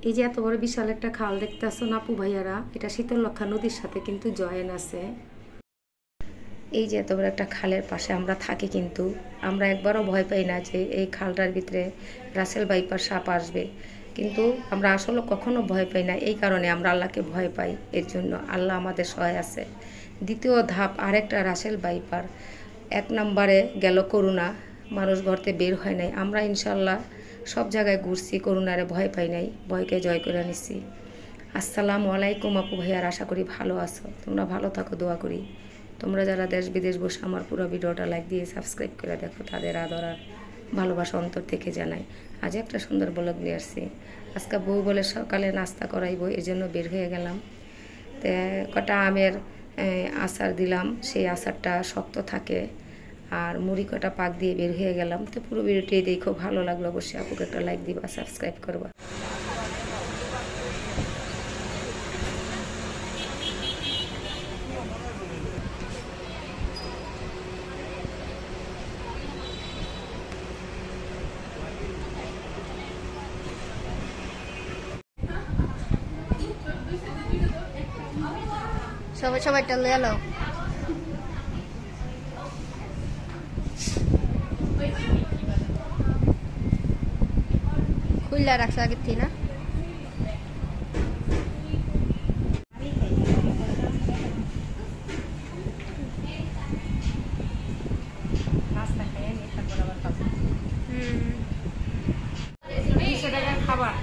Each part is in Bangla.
এই যে এত বড় বিশাল একটা খাল দেখতেছো না আপু ভাইয়ারা, এটা শীতলক্ষা নদীর সাথে কিন্তু জয়েন আছে। এই যে এত বড় একটা খালের পাশে আমরা থাকি, কিন্তু আমরা একবারও ভয় পাই না যে এই খালটার ভিতরে রাসেল ভাইপার সাপ আসবে। কিন্তু আমরা আসলে কখনো ভয় পাই না, এই কারণে আমরা আল্লাহকে ভয় পাই, এর জন্য আল্লাহ আমাদের সহায় আছে। দ্বিতীয় ধাপ আরেকটা রাসেল ভাইপার। 1 নম্বরে গেল করোনা, মানুষ গর্তে বের হয় নাই। আমরা ইনশাল্লাহ সব জায়গায় ঘুরছি, করোনারে ভয় পাই নাই, ভয়কে জয় করে নিছি। আসসালামু আলাইকুম আপু ভাইয়ার, আশা করি ভালো আছো। তোমরা ভালো থাকো, দোয়া করি। তোমরা যারা দেশ বিদেশ বসে আমার পুরো ভিডিওটা লাইক দিয়ে সাবস্ক্রাইব করে দেখো, তাদের আদর আর ভালোবাসা অন্তর থেকে জানাই। আজ একটা সুন্দর ব্লগ নিয়ে আসছি। আজকে বউ বলে সকালে নাস্তা করাইবো, এর জন্য বের হয়ে গেলাম। তো কটা আমের আচার দিলাম, সেই আচারটা শক্ত থাকে, আর মুড়ি কটা পাক দিয়ে বের হয়ে গেলাম। তো পুরো ভিডিওটি দেখো, ভালো লাগলো অবশ্যই আপুকে একটা লাইক দিবা, সাবস্ক্রাইব করবা। সবাইটা লয়ে এলো। খুললা রাখছে আগের থেকে না? খাবার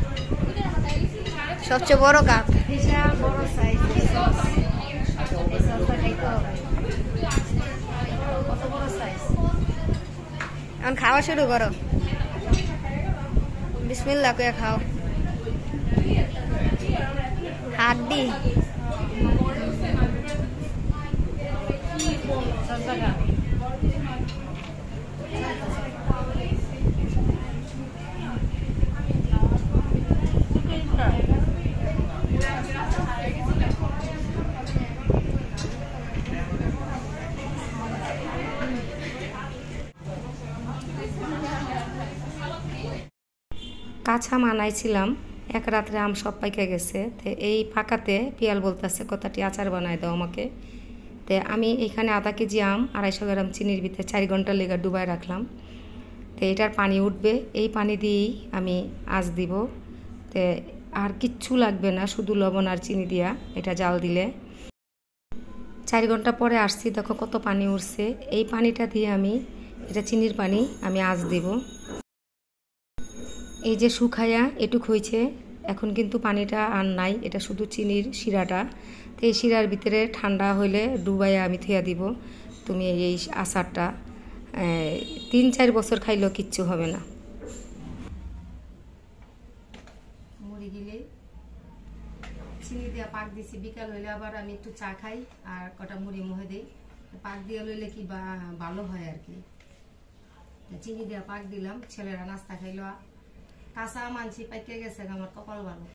সবচেয়ে বড় কাপ, বিশাল বড় সাইজ। কত বড় সাইজ। এখন খাওয়া শুরু করো, বিসমিল্লাহ করে খাও। হাড্ডি কাঁচা মানাইছিলাম, এক রাত্রে আম সব পাইকে গেছে। তো এই ফাঁকাতে পিয়াল বলতেছে কথাটি আচার বানায় দাও আমাকে। তো আমি এখানে আধা কেজি আম 250 গ্রাম চিনির ভিতরে 4 ঘন্টা লেগে ডুবাই রাখলাম। তো এটার পানি উঠবে, এই পানি দিয়েই আমি আঁচ দিব। তো আর কিচ্ছু লাগবে না, শুধু লবণ আর চিনি দিয়া এটা জাল দিলে। 4 ঘন্টা পরে আসছি, দেখো কত পানি উঠছে। এই পানিটা দিয়ে আমি, এটা চিনির পানি, আমি আঁচ দিব। এই যে শুকাইয়া এটুক হয়েছে, এখন কিন্তু পানিটা আর নাই, এটা শুধু চিনির শিরাটা। তো এই শিরার ভিতরে ঠান্ডা হইলে ডুবাইয়া আমি থুয়া দিব। তুমি এই আচারটা 3-4 বছর খাইলেও কিচ্ছু হবে না। মুড়ি গিলে চিনি দিয়া পাক দিছি, বিকাল হইলে আবার আমি একটু চা খাই আর কটা মুড়ি মুহে দিই। পাক দিয়ে লইলে কি ভালো হয় আর কি। চিনি দিয়া পাক দিলাম, ছেলেরা নাস্তা খাইলো। কাঁচা আম আনছি, পাইকে গেছে, আমার কপাল ভালো।